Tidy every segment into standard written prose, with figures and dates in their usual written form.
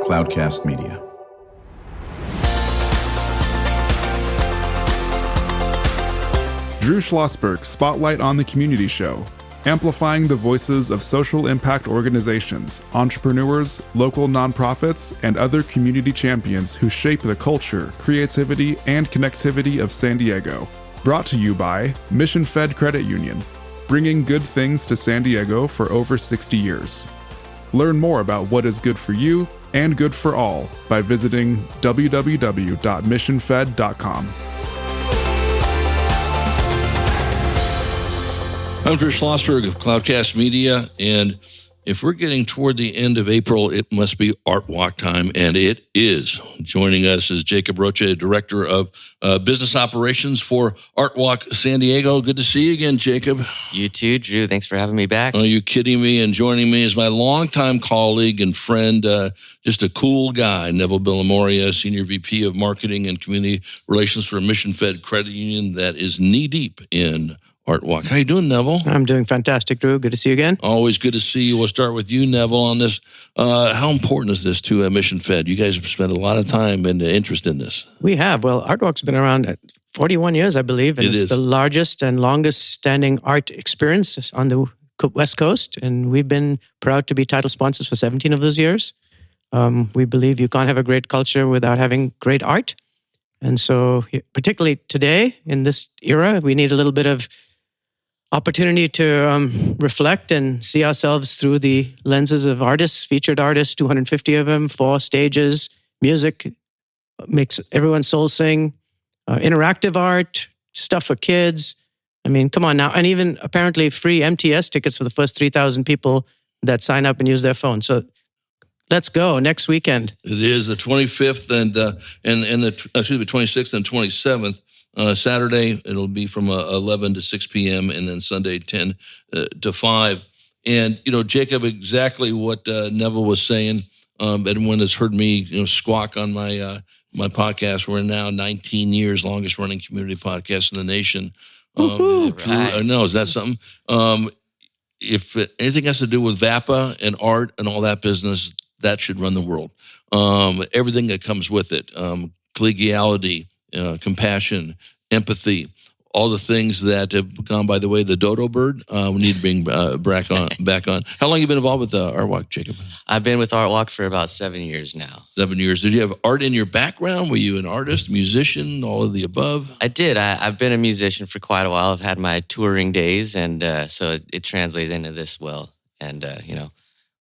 Cloudcast Media. Drew Schlosberg Spotlight on the Community Show, amplifying the voices of social impact organizations, entrepreneurs, local nonprofits, and other community champions who shape the culture, creativity, and connectivity of San Diego. Brought to you by Mission Fed Credit Union, bringing good things to San Diego for over 60 years. Learn more about what is good for you and good for all by visiting www.missionfed.com. I'm Drew Schlosberg of Cloudcast Media, and if we're getting toward the end of April, it must be ArtWalk time, and it is. Joining us is Jacob Rocha, Director of Business Operations for ArtWalk San Diego. Good to see you again, Jacob. You too, Drew. Thanks for having me back. Are you kidding me? And joining me is my longtime colleague and friend, just a cool guy, Neville Billimoria, Senior VP of Marketing and Community Relations for Mission Fed Credit Union that is knee-deep in ArtWalk. How you doing, Neville? I'm doing fantastic, Drew. Good to see you again. Always good to see you. We'll start with you, Neville, on this. How important is this to Mission Fed? You guys have spent a lot of time and interest in this. We have. Well, ArtWalk's been around 41 years, I believe, and it's the largest and longest-standing art experience on the West Coast, and we've been proud to be title sponsors for 17 of those years. We believe you can't have a great culture without having great art, and so particularly today, in this era, we need a little bit of opportunity to reflect and see ourselves through the lenses of artists, featured artists, 250 of them, 4 stages, music, makes everyone's soul sing, interactive art, stuff for kids. I mean, come on now. And even apparently free MTS tickets for the first 3,000 people that sign up and use their phone. So let's go next weekend. It is the 25th and the 26th and 27th. Saturday, it'll be from 11 to 6 p.m. and then Sunday, 10 to 5. And, Jacob, exactly what Neville was saying. Everyone has heard me, squawk on my podcast. We're now 19 years, longest running community podcast in the nation. Right. I know, is that something? If anything has to do with VAPA and art and all that business, that should run the world. Everything that comes with it, collegiality, compassion, empathy, all the things that have gone by the way of the dodo bird, we need to bring back on. How long have you been involved with ArtWalk, Jacob? I've been with ArtWalk for about 7 years now. 7 years. Did you have art in your background? Were you an artist, musician, all of the above? I did. I've been a musician for quite a while. I've had my touring days, and so it translates into this well. And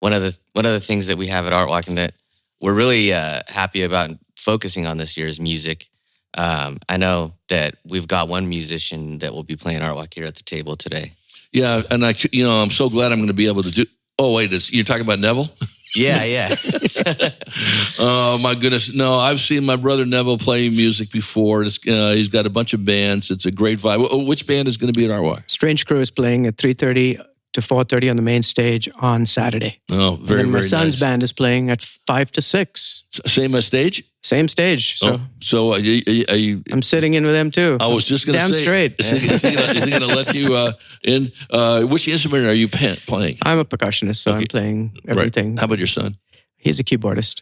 one of the things that we have at ArtWalk and that we're really happy about focusing on this year is music. I know that we've got one musician that will be playing ArtWalk here at the table today. Yeah, and I'm so glad I'm going to be able to do. Oh wait, you're talking about Neville? Yeah. Oh my goodness! No, I've seen my brother Neville play music before. He's got a bunch of bands. It's a great vibe. Which band is going to be at ArtWalk? Strange Crew is playing at 3:30 to 4:30 on the main stage on Saturday. Oh, very, and very my son's nice. band is playing at 5 to 6. Same stage? Same stage. So are you, I'm sitting in with them too. I was just going to say. Damn straight. Is he going to let you in? Which instrument are you playing? I'm a percussionist, so I'm playing everything. Right. How about your son? He's a keyboardist.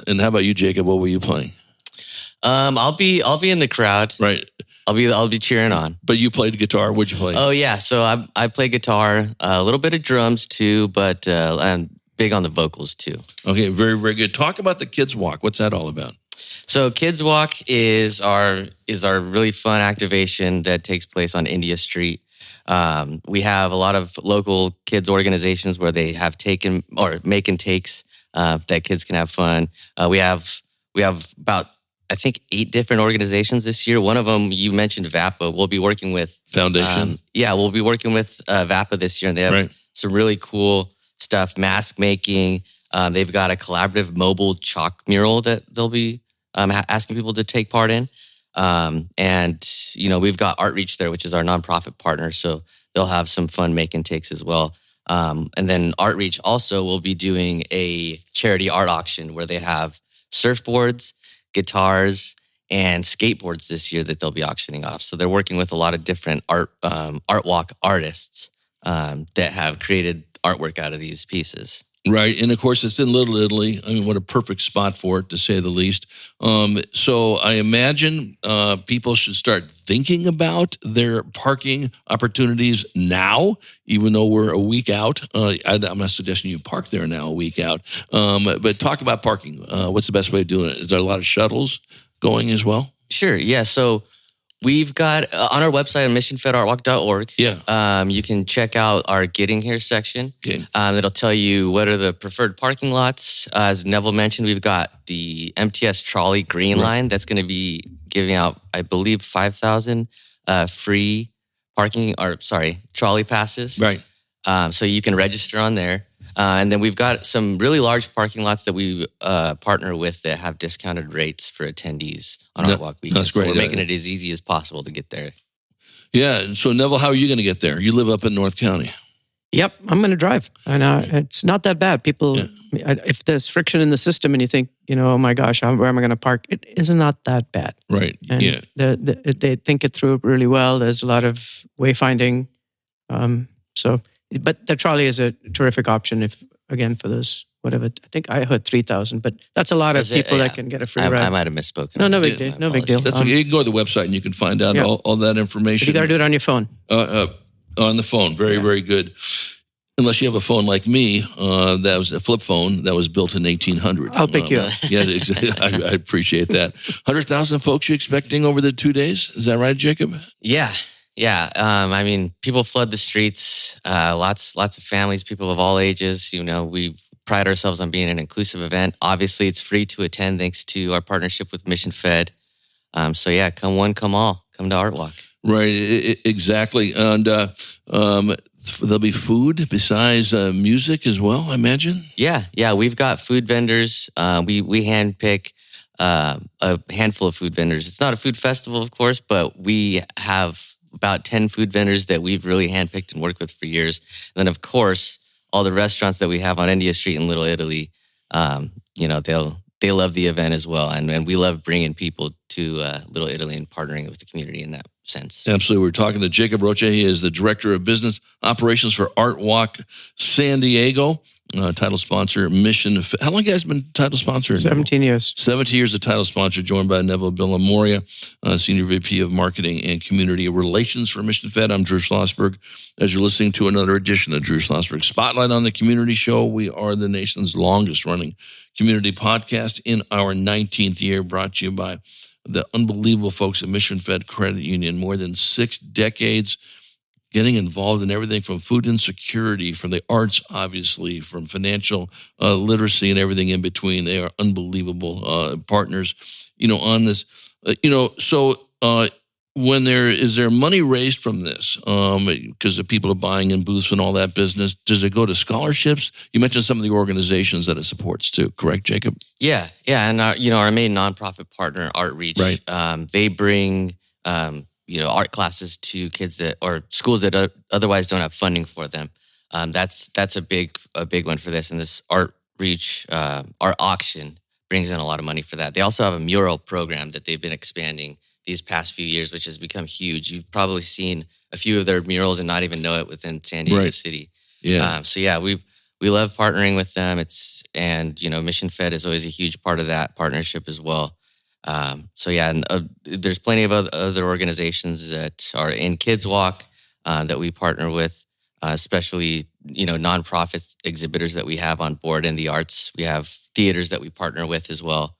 And how about you, Jacob? What were you playing? I'll be in the crowd. Right. I'll be cheering on. But you played guitar. What'd you play? Oh yeah, so I play guitar, a little bit of drums too, but I'm big on the vocals too. Okay, very, very good. Talk about the Kids Walk. What's that all about? So Kids Walk is our really fun activation that takes place on India Street. We have a lot of local kids organizations where they have making takes that kids can have fun. We have about I think 8 different organizations this year. One of them, you mentioned VAPA. We'll be working with Foundation. We'll be working with VAPA this year, and they have some really cool stuff. Mask making. They've got a collaborative mobile chalk mural that they'll be asking people to take part in. And we've got Artreach there, which is our nonprofit partner. So they'll have some fun making takes as well. And then Artreach also will be doing a charity art auction where they have surfboards, guitars, and skateboards this year that they'll be auctioning off. So they're working with a lot of different ArtWalk artists that have created artwork out of these pieces. Right. And of course, it's in Little Italy. I mean, what a perfect spot for it, to say the least. So I imagine people should start thinking about their parking opportunities now, even though we're a week out. I'm not suggesting you park there now a week out. But talk about parking. What's the best way of doing it? Is there a lot of shuttles going as well? Sure. Yeah. So we've got on our website, missionfedartwalk.org. Yeah. You can check out our Getting Here section. Okay. It'll tell you what are the preferred parking lots. As Neville mentioned, we've got the MTS trolley green line that's going to be giving out, I believe, 5,000 free trolley passes. Right. So you can register on there. And then we've got some really large parking lots that we partner with that have discounted rates for attendees on ArtWalk weekend. That's great. So we're making it as easy as possible to get there. Yeah. So Neville, how are you going to get there? You live up in North County. Yep, I'm going to drive. And it's not that bad. People, if there's friction in the system and you think, oh my gosh, where am I going to park? It is not that bad. Right. And yeah. They think it through really well. There's a lot of wayfinding. But the trolley is a terrific option for those, whatever. I think I heard 3,000, but that's a lot of people that can get a free ride. I might have misspoken. No big deal. No big deal. That's okay. You can go to the website and you can find out all that information. But you got to do it on your phone. On the phone. Very, very good. Unless you have a phone like me, that was a flip phone that was built in 1800. I'll pick you up. Yeah, I appreciate that. 100,000 folks you expecting over the 2 days? Is that right, Jacob? Yeah. I mean, people flood the streets. Lots of families, people of all ages. We pride ourselves on being an inclusive event. Obviously, it's free to attend thanks to our partnership with Mission Fed. So yeah, come one, come all. Come to ArtWalk. Right, exactly. And there'll be food besides music as well, I imagine? Yeah. We've got food vendors. We handpick a handful of food vendors. It's not a food festival, of course, but we have about 10 food vendors that we've really handpicked and worked with for years. And then, of course, all the restaurants that we have on India Street in Little Italy, they love the event as well. And we love bringing people to Little Italy and partnering with the community in that sense. Absolutely. We're talking to Jacob Rocha. He is the Director of Business Operations for ArtWalk San Diego. Title sponsor, Mission Fed. How long have you guys been title sponsor? 17 years. 17 years of title sponsor, joined by Neville Billimoria, Senior VP of Marketing and Community Relations for Mission Fed. I'm Drew Schlosberg. As you're listening to another edition of Drew Schlosberg Spotlight on the Community Show, we are the nation's longest running community podcast in our 19th year, brought to you by the unbelievable folks at Mission Fed Credit Union. More than 6 decades getting involved in everything from food insecurity, from the arts, obviously, from financial literacy and everything in between. They are unbelievable partners, on this. When is there money raised from this? Because the people are buying in booths and all that business. Does it go to scholarships? You mentioned some of the organizations that it supports too, correct, Jacob? Yeah. And our main nonprofit partner, Outreach, right. They bring art classes to kids or schools that otherwise don't have funding for them. That's a big one for this. And this Outreach art auction brings in a lot of money for that. They also have a mural program that they've been expanding these past few years, which has become huge. You've probably seen a few of their murals and not even know it within San Diego City. Yeah. We love partnering with them. Mission Fed is always a huge part of that partnership as well. There's plenty of other organizations that are in Kids Walk that we partner with, especially nonprofit exhibitors that we have on board in the arts. We have theaters that we partner with as well.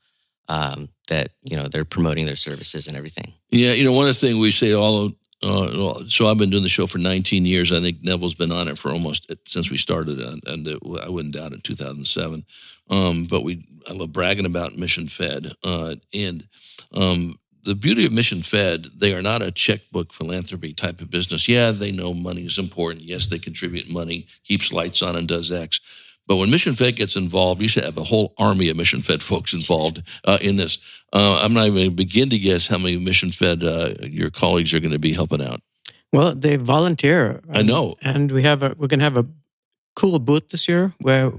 That they're promoting their services and everything. Yeah, one of the things we say so I've been doing the show for 19 years. I think Neville's been on it for almost since we started, and I wouldn't doubt it, 2007. But I love bragging about Mission Fed, and the beauty of Mission Fed, they are not a checkbook philanthropy type of business. Yeah, they know money is important. Yes, they contribute money, keeps lights on, and does X. But when Mission Fed gets involved, you should have a whole army of Mission Fed folks involved in this. I'm not even going to begin to guess how many Mission Fed your colleagues are going to be helping out. Well, they volunteer. I know. And we're going to have a cool booth this year where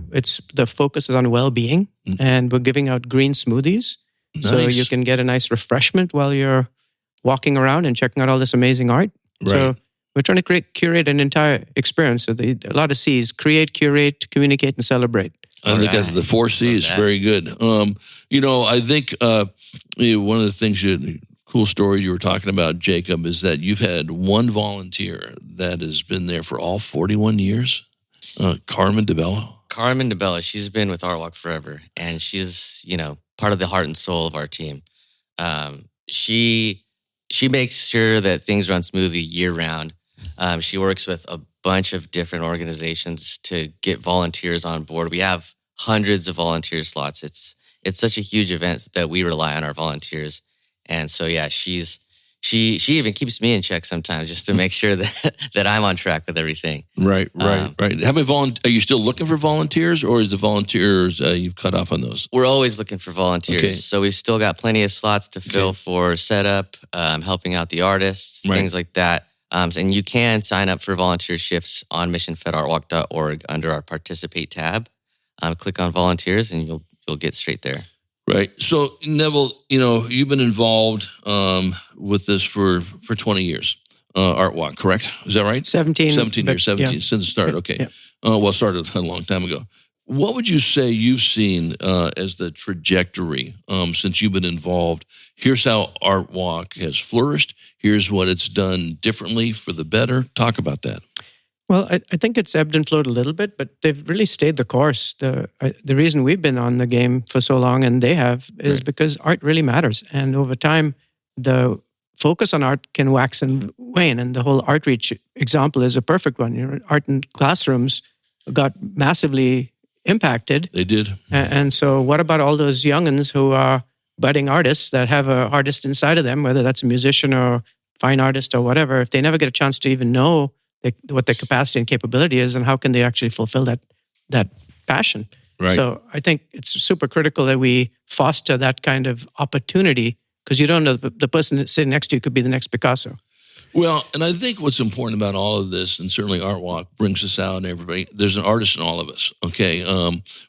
the focus is on well-being, and we're giving out green smoothies. Nice. So you can get a nice refreshment while you're walking around and checking out all this amazing art. Right. So we're trying to curate an entire experience. So a lot of C's: create, curate, communicate, and celebrate. I think that's the 4 C's. Very good. I think one of the things cool story you were talking about, Jacob, is that you've had one volunteer that has been there for all 41 years, Carmen DeBello. Carmen DeBello, she's been with ArtWalk forever, and she's, part of the heart and soul of our team. She makes sure that things run smoothly year round. She works with a bunch of different organizations to get volunteers on board. We have hundreds of volunteer slots. It's such a huge event that we rely on our volunteers. And so, yeah, she even keeps me in check sometimes just to make sure that I'm on track with everything. Right. How many are you still looking for volunteers, or is the volunteers you've cut off on those? We're always looking for volunteers. Okay. So we've still got plenty of slots to fill for setup, helping out the artists, things like that. And you can sign up for volunteer shifts on missionfedartwalk.org under our Participate tab. Click on volunteers and you'll get straight there. Right. So, Neville, you've been involved with this for 20 years, ArtWalk, correct? Is that right? 17 years, yeah. Since the start. Okay. Yeah. Well, it started a long time ago. What would you say you've seen as the trajectory since you've been involved? Here's how ArtWalk has flourished. Here's what it's done differently for the better. Talk about that. Well, I think it's ebbed and flowed a little bit, but they've really stayed the course. The reason we've been on the game for so long, and they have, is because art really matters. And over time, the focus on art can wax and wane. And the whole Artreach example is a perfect one. Art in classrooms got massively impacted. They did. And so what about all those youngins who are budding artists that have an artist inside of them, whether that's a musician or fine artist or whatever, if they never get a chance to even know what their capacity and capability is, and how can they actually fulfill that passion? Right. So I think it's super critical that we foster that kind of opportunity, because you don't know, the person that's sitting next to you could be the next Picasso. Well, and I think what's important about all of this, and certainly ArtWalk brings us out, and everybody, there's an artist in all of us, okay?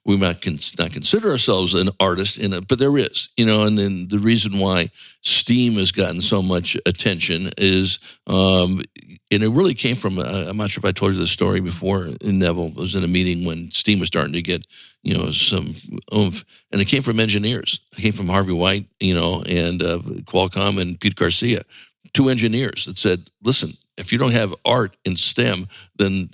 We might not consider ourselves an artist, but there is, and then the reason why STEAM has gotten so much attention is, and it really came from, I'm not sure if I told you this story before, Neville. I was in a meeting when STEAM was starting to get, some oomph, and it came from engineers. It came from Harvey White, and Qualcomm and Pete Garcia. 2 engineers that said, listen, if you don't have art in STEM, then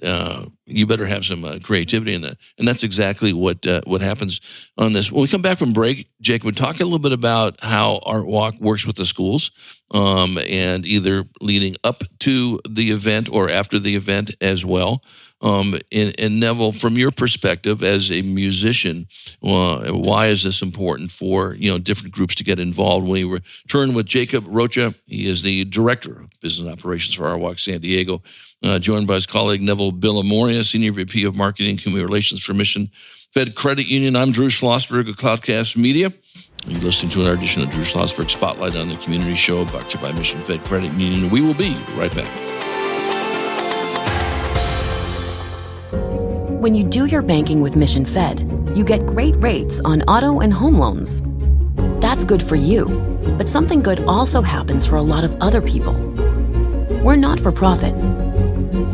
you better have some creativity in that. And that's exactly what happens on this. When we come back from break, Jacob, we talk a little bit about how ArtWalk works with the schools, and either leading up to the event or after the event as well. And Neville, from your perspective as a musician, why is this important for different groups to get involved? When we return with Jacob Rocha, he is the Director of Business Operations for ArtWalk San Diego, joined by his colleague Neville Billimoria, Senior VP of Marketing and Community Relations for Mission Fed Credit Union. I'm Drew Schlosberg of Cloudcast Media. You're listening to another edition of Drew Schlosberg Spotlight on the Community Show, brought to you by Mission Fed Credit Union. We will be right back. When you do your banking with Mission Fed, you get great rates on auto and home loans. That's good for you, but something good also happens for a lot of other people. We're not for profit,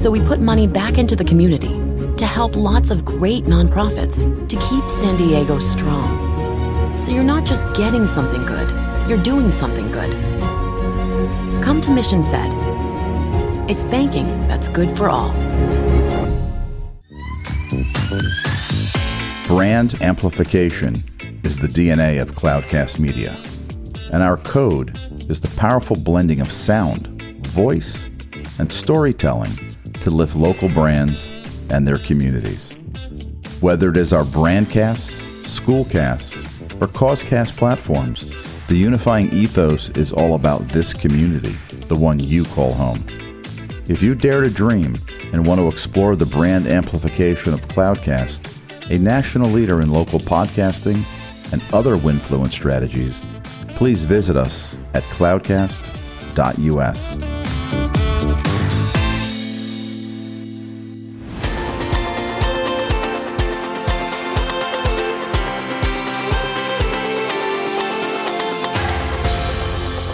so we put money back into the community to help lots of great nonprofits to keep San Diego strong. So you're not just getting something good, you're doing something good. Come to Mission Fed. It's banking that's good for all. Brand amplification is the DNA of Cloudcast Media, and our code is the powerful blending of sound, voice, and storytelling to lift local brands and their communities. Whether it is our Brandcast, Schoolcast, or Causecast platforms, the unifying ethos is all about this community, the one you call home. If you dare to dream and want to explore the brand amplification of Cloudcast, a national leader in local podcasting and other Winfluence strategies, please visit us at cloudcast.us.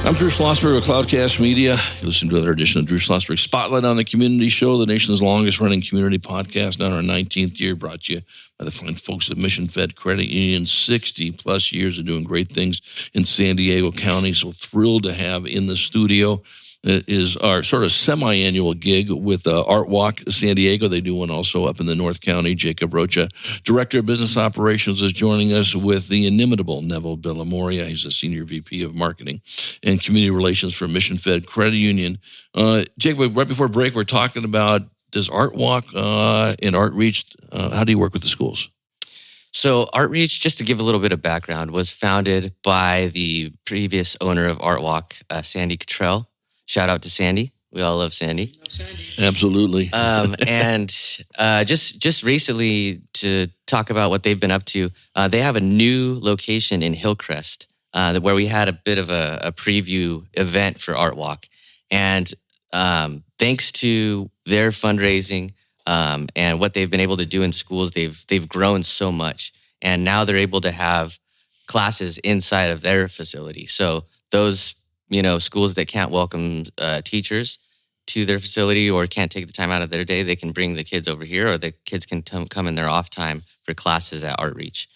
I'm Drew Schlosberg of Cloudcast Media. You listen to another edition of Drew Schlosberg Spotlight on the Community Show, the nation's longest-running community podcast, now in our 19th year, brought to you by the fine folks at Mission Fed Credit Union. 60-plus years of doing great things in San Diego County. So thrilled to have in the studio. It is our sort of semi-annual gig with ArtWalk San Diego. They do one also up in the North County. Jacob Rocha, Director of Business Operations, is joining us with the inimitable Neville Billimoria. He's a Senior VP of Marketing and Community Relations for Mission Fed Credit Union. Jacob, right before break, we're talking about, does ArtWalk and ArtReach, how do you work with the schools? So ArtReach, just to give a little bit of background, was founded by the previous owner of ArtWalk, Sandy Cottrell. Shout out to Sandy. We all love Sandy. Absolutely. And just recently, to talk about what they've been up to, they have a new location in Hillcrest where we had a bit of a preview event for ArtWalk. And thanks to their fundraising and what they've been able to do in schools, they've grown so much. And now they're able to have classes inside of their facility. So those schools that can't welcome teachers to their facility or can't take the time out of their day, they can bring the kids over here, or the kids can come in their off time for classes at ArtReach.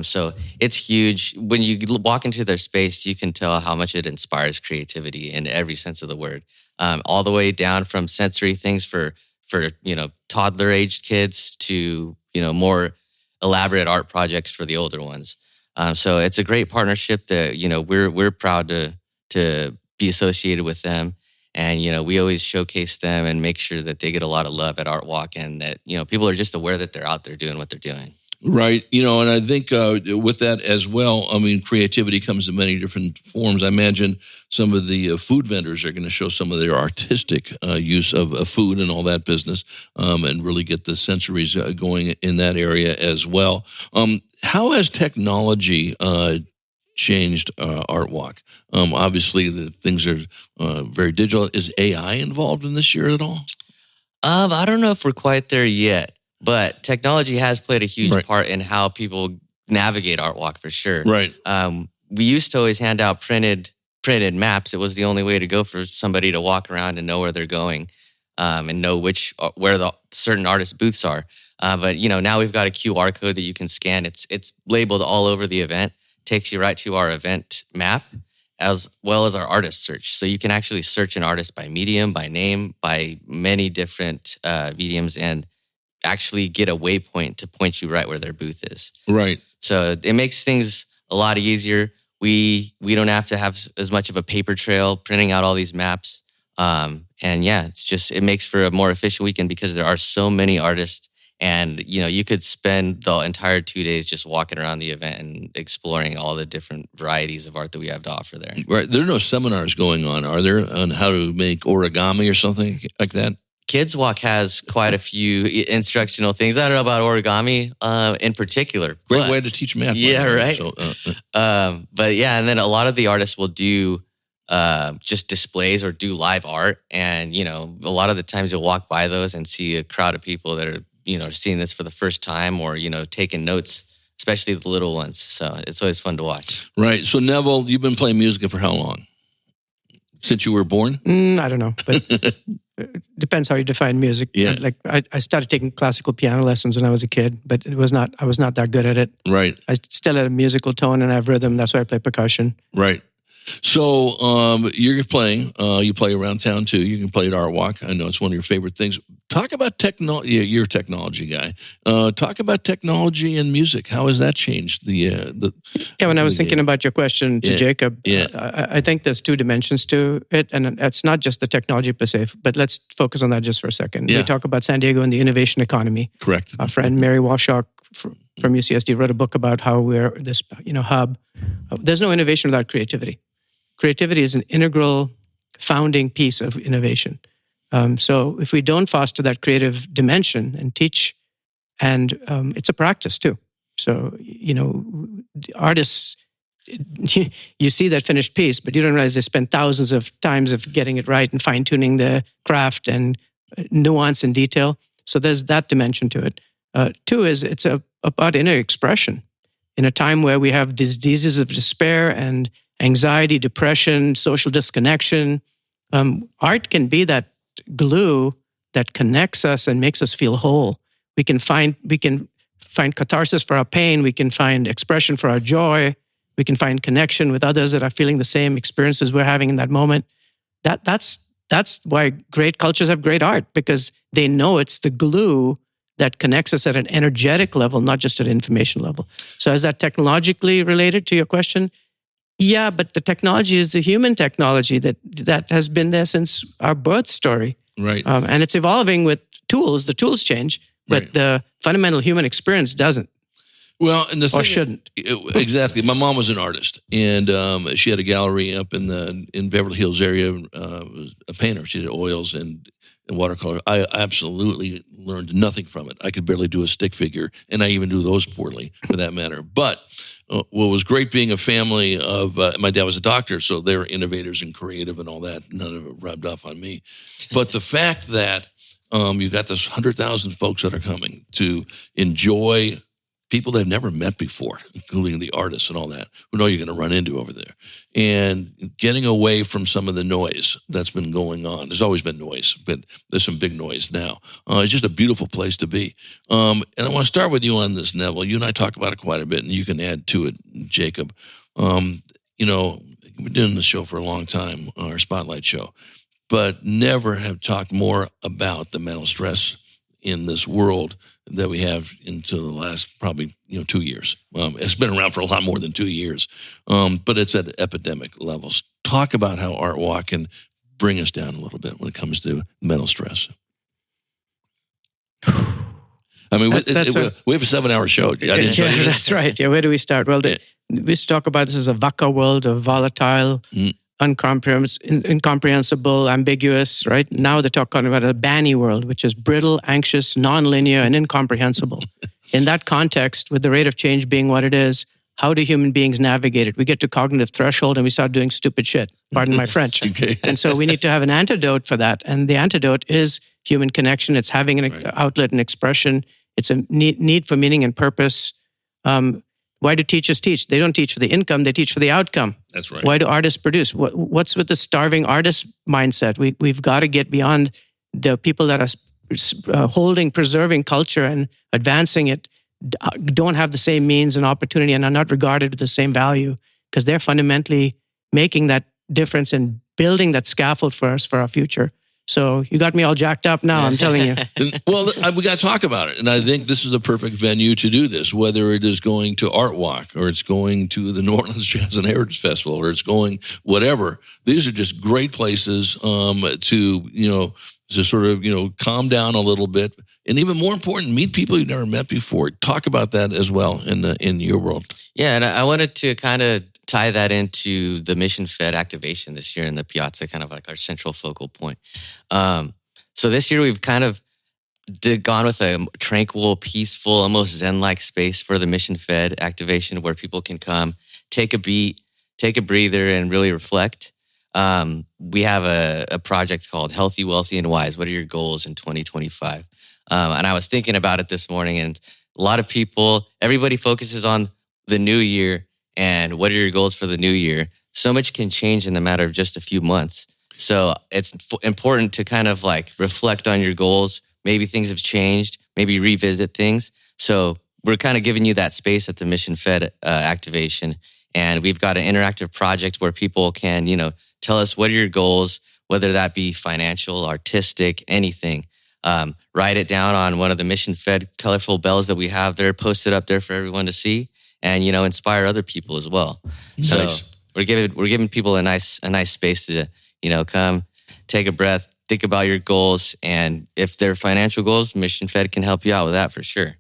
So it's huge. When you walk into their space, you can tell how much it inspires creativity in every sense of the word, all the way down from sensory things for toddler-aged kids to more elaborate art projects for the older ones. So it's a great partnership that we're proud to be associated with them. And, we always showcase them and make sure that they get a lot of love at ArtWalk and that, people are just aware that they're out there doing what they're doing. Right. And I think with that as well, creativity comes in many different forms. I imagine some of the food vendors are going to show some of their artistic use of food and all that business and really get the sensories going in that area as well. How has technology changed ArtWalk? Obviously, the things are very digital. Is AI involved in this year at all? I don't know if we're quite there yet, but technology has played a huge part in how people navigate ArtWalk for sure. Right. We used to always hand out printed maps. It was the only way to go for somebody to walk around and know where they're going and know where the certain artist booths are. But now we've got a QR code that you can scan. It's labeled all over the event. Takes you right to our event map, as well as our artist search. So you can actually search an artist by medium, by name, by many different mediums, and actually get a waypoint to point you right where their booth is. Right. So it makes things a lot easier. We don't have to have as much of a paper trail printing out all these maps. It makes for a more efficient weekend because there are so many artists. And, you could spend the entire 2 days just walking around the event and exploring all the different varieties of art that we have to offer there. Right. There are no seminars going on, are there, on how to make origami or something like that? Kids Walk has quite a few instructional things. I don't know about origami in particular. Great way to teach math. Yeah, right. So, and then a lot of the artists will do just displays or do live art. And, a lot of the times you'll walk by those and see a crowd of people that are seeing this for the first time or, taking notes, especially the little ones. So it's always fun to watch. Right. So Neville, you've been playing music for how long? Since you were born? I don't know, but it depends how you define music. Yeah. Like I started taking classical piano lessons when I was a kid, but I was not that good at it. Right. I still had a musical tone and I have rhythm. That's why I play percussion. Right. So you're playing. You play around town too. You can play at ArtWalk. I know it's one of your favorite things. Talk about technology. Yeah, you're a technology guy. Talk about technology and music. How has that changed when I was thinking about your question to Jacob, I think there's two dimensions to it, and it's not just the technology per se. But let's focus on that just for a second. Yeah. We talk about San Diego and the innovation economy. Correct. Our friend Mary Walshaw from UCSD wrote a book about how we're this hub. There's no innovation without creativity. Creativity is an integral founding piece of innovation. So if we don't foster that creative dimension and teach, and it's a practice too. So, the artists, you see that finished piece, but you don't realize they spend thousands of times of getting it right and fine-tuning the craft and nuance and detail. So there's that dimension to it. Two is about inner expression. In a time where we have these diseases of despair and anxiety, depression, social disconnection. Art can be that glue that connects us and makes us feel whole. We can find catharsis for our pain. We can find expression for our joy. We can find connection with others that are feeling the same experiences we're having in that moment. That's why great cultures have great art, because they know it's the glue that connects us at an energetic level, not just at an information level. So is that technologically related to your question? Yeah, but the technology is the human technology that has been there since our birth story. Right. And it's evolving with tools. The tools change, but the fundamental human experience doesn't. Well, and the thing, or shouldn't. Exactly. My mom was an artist, and she had a gallery up in Beverly Hills area. A painter. She did oils and watercolor. I absolutely learned nothing from it. I could barely do a stick figure, and I even do those poorly, for that matter. But what was great being a family of my dad was a doctor, so they were innovators and creative and all that. None of it rubbed off on me. But the fact that you've got this 100,000 folks that are coming to enjoy people they've never met before, including the artists and all that, who know you're going to run into over there. And getting away from some of the noise that's been going on. There's always been noise, but there's some big noise now. It's just a beautiful place to be. And I want to start with you on this, Neville. You and I talk about it quite a bit, and you can add to it, Jacob. We've been doing this show for a long time, our Spotlight show, but never have talked more about the mental stress in this world that we have into the last probably 2 years. It's been around for a lot more than 2 years, but it's at epidemic levels. Talk about how ArtWalk can bring us down a little bit when it comes to mental stress. I mean, we have a 7-hour show. That's right. Yeah, where do we start? Well, we talk about this as a VUCA world, a volatile, incomprehensible, ambiguous, right? Now they're talking about a BANI world, which is brittle, anxious, nonlinear, and incomprehensible. In that context, with the rate of change being what it is, how do human beings navigate it? We get to cognitive threshold and we start doing stupid shit. Pardon my French. Okay. And so we need to have an antidote for that. And the antidote is human connection. It's having an outlet and expression. It's a need for meaning and purpose. Why do teachers teach? They don't teach for the income, they teach for the outcome. That's right. Why do artists produce? What's with the starving artist mindset? We've got to get beyond the people that are preserving culture and advancing it, don't have the same means and opportunity and are not regarded with the same value, because they're fundamentally making that difference and building that scaffold for us for our future. So you got me all jacked up now, I'm telling you. Well, we got to talk about it. And I think this is the perfect venue to do this, whether it is going to ArtWalk or it's going to the New Orleans Jazz and Heritage Festival or it's going whatever. These are just great places to sort of, calm down a little bit. And even more important, meet people you've never met before. Talk about that as well in your world. Yeah, and I wanted to kind of tie that into the Mission Fed activation this year in the Piazza, kind of like our central focal point. So this year we've kind of gone with a tranquil, peaceful, almost Zen-like space for the Mission Fed activation where people can come, take a beat, take a breather, and really reflect. We have a project called Healthy, Wealthy, and Wise. What are your goals in 2025? And I was thinking about it this morning, and a lot of people, everybody focuses on the new year and what are your goals for the new year. So much can change in the matter of just a few months. So it's important to kind of like reflect on your goals. Maybe things have changed, maybe revisit things. So we're kind of giving you that space at the Mission Fed activation. And we've got an interactive project where people can, tell us what are your goals, whether that be financial, artistic, anything. Write it down on one of the Mission Fed colorful bells that we have there, post it up there for everyone to see, and inspire other people as well. Nice. So we're giving people a nice space to come, take a breath, think about your goals, and if they're financial goals, Mission Fed can help you out with that for sure.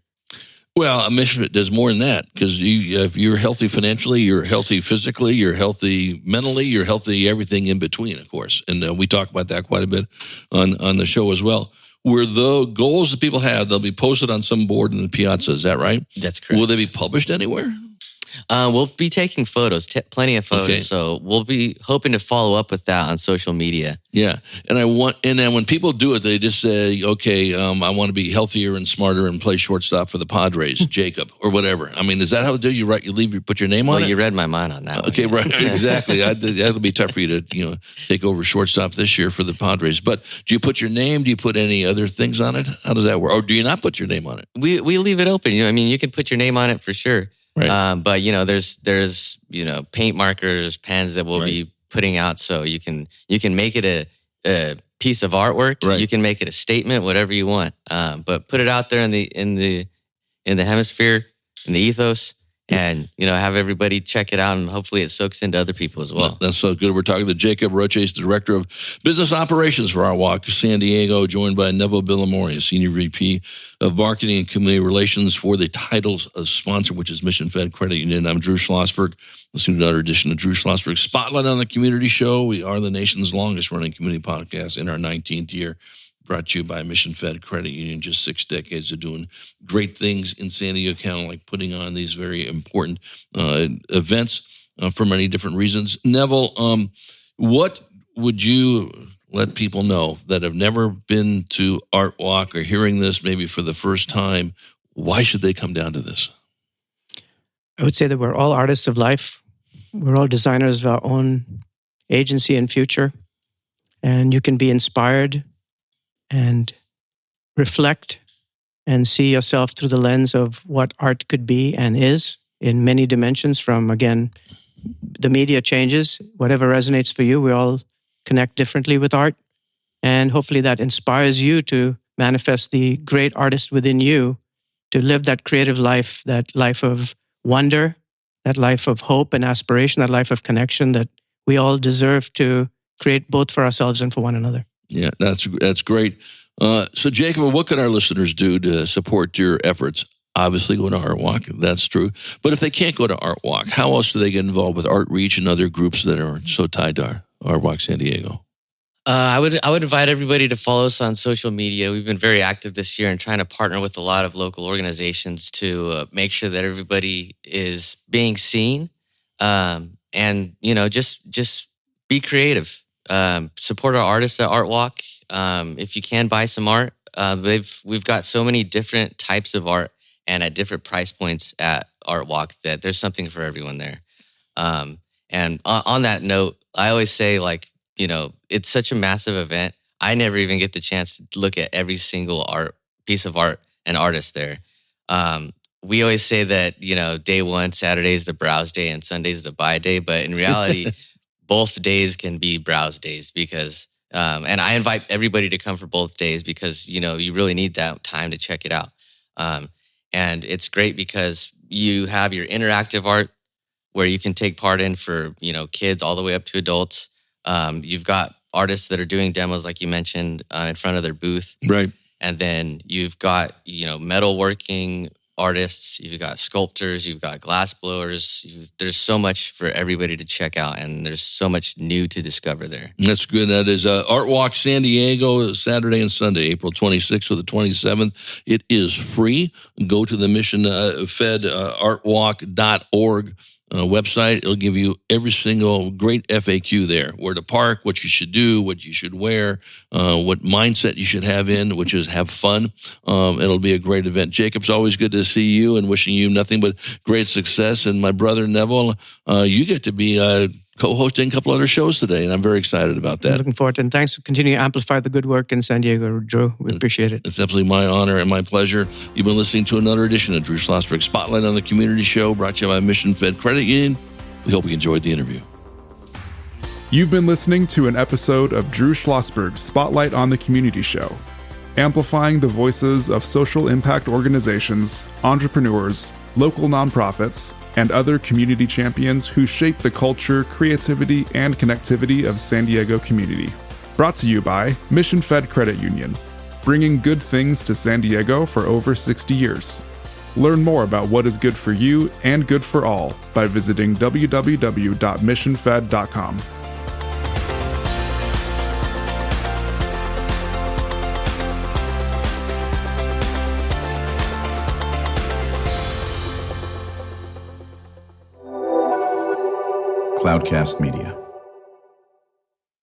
Well, a Mission Fed does more than that, because if you're healthy financially, you're healthy physically, you're healthy mentally, you're healthy everything in between, of course. And we talk about that quite a bit on the show as well. Where the goals that people have, they'll be posted on some board in the Piazza. Is that right? That's correct. Will they be published anywhere? We'll be taking photos, plenty of photos. Okay. So we'll be hoping to follow up with that on social media. Yeah, and then when people do it, they just say, "Okay, I want to be healthier and smarter and play shortstop for the Padres, Jacob, or whatever." I mean, is that how it do? You write, you put your name on it. Well, you read my mind on that. Okay, one. right, exactly. That'll be tough for you to take over shortstop this year for the Padres. But do you put your name? Do you put any other things on it? How does that work? Or do you not put your name on it? We leave it open. I mean, you can put your name on it for sure. Right. But there's paint markers, pens that we'll be putting out, so you can make it a piece of artwork. Right. You can make it a statement, whatever you want. But put it out there in the hemisphere, in the ethos, and have everybody check it out, and hopefully it soaks into other people as well. That's so good. We're talking to Jacob Rocha, the Director of Business Operations for ArtWalk San Diego, joined by Neville Billimoria, Senior VP of Marketing and Community Relations for the title's sponsor, which is Mission Fed Credit Union. I'm Drew Schlosberg. Listening to another edition of Drew Schlosberg Spotlight on the Community Show. We are the nation's longest running community podcast in our 19th year. Brought to you by Mission Fed Credit Union, just 6 decades of doing great things in San Diego County, like putting on these very important events for many different reasons. Neville, what would you let people know that have never been to ArtWalk or hearing this maybe for the first time? Why should they come down to this? I would say that we're all artists of life. We're all designers of our own agency and future. And you can be inspired and reflect and see yourself through the lens of what art could be and is in many dimensions, from, again, the media changes. Whatever resonates for you, we all connect differently with art. And hopefully that inspires you to manifest the great artist within you, to live that creative life, that life of wonder, that life of hope and aspiration, that life of connection that we all deserve to create both for ourselves and for one another. Yeah, that's great. So, Jacob, what can our listeners do to support your efforts? Obviously, go to ArtWalk. That's true. But if they can't go to ArtWalk, how else do they get involved with ArtReach and other groups that are so tied to ArtWalk San Diego? I would invite everybody to follow us on social media. We've been very active this year and trying to partner with a lot of local organizations to make sure that everybody is being seen, and just be creative. Support our artists at ArtWalk. If you can, buy some art. We've got so many different types of art and at different price points at ArtWalk that there's something for everyone there. And on that note, I always say, it's such a massive event. I never even get the chance to look at every single piece of art and artist there. We always say that, day one, Saturday is the browse day and Sunday is the buy day. But in reality, both days can be browse days because, and I invite everybody to come for both days because, you really need that time to check it out. And it's great because you have your interactive art where you can take part in for, kids all the way up to adults. You've got artists that are doing demos, like you mentioned, in front of their booth. Right. And then you've got, metalworking artists, you've got sculptors, you've got glass blowers. There's so much for everybody to check out, and there's so much new to discover there. That's good. That is ArtWalk San Diego, Saturday and Sunday, April 26th or the 27th. It is free. Go to the Mission Fed ArtWalk.org website. It'll give you every single great FAQ there, where to park, what you should do, what you should wear, what mindset you should have in, which is have fun. It'll be a great event. Jacob, it's always good to see you and wishing you nothing but great success. And my brother Neville, you get to be co-hosting a couple other shows today, and I'm very excited about that. I'm looking forward to it. And thanks for continuing to amplify the good work in San Diego, Drew. We appreciate it. It's absolutely my honor and my pleasure. You've been listening to another edition of Drew Schlosberg Spotlight on the Community Show, brought to you by Mission Fed Credit Union. We hope you enjoyed the interview. You've been listening to an episode of Drew Schlosberg Spotlight on the Community Show, amplifying the voices of social impact organizations, entrepreneurs, local nonprofits, and other community champions who shape the culture, creativity, and connectivity of San Diego community. Brought to you by Mission Fed Credit Union, bringing good things to San Diego for over 60 years. Learn more about what is good for you and good for all by visiting www.missionfed.com. Cloudcast Media.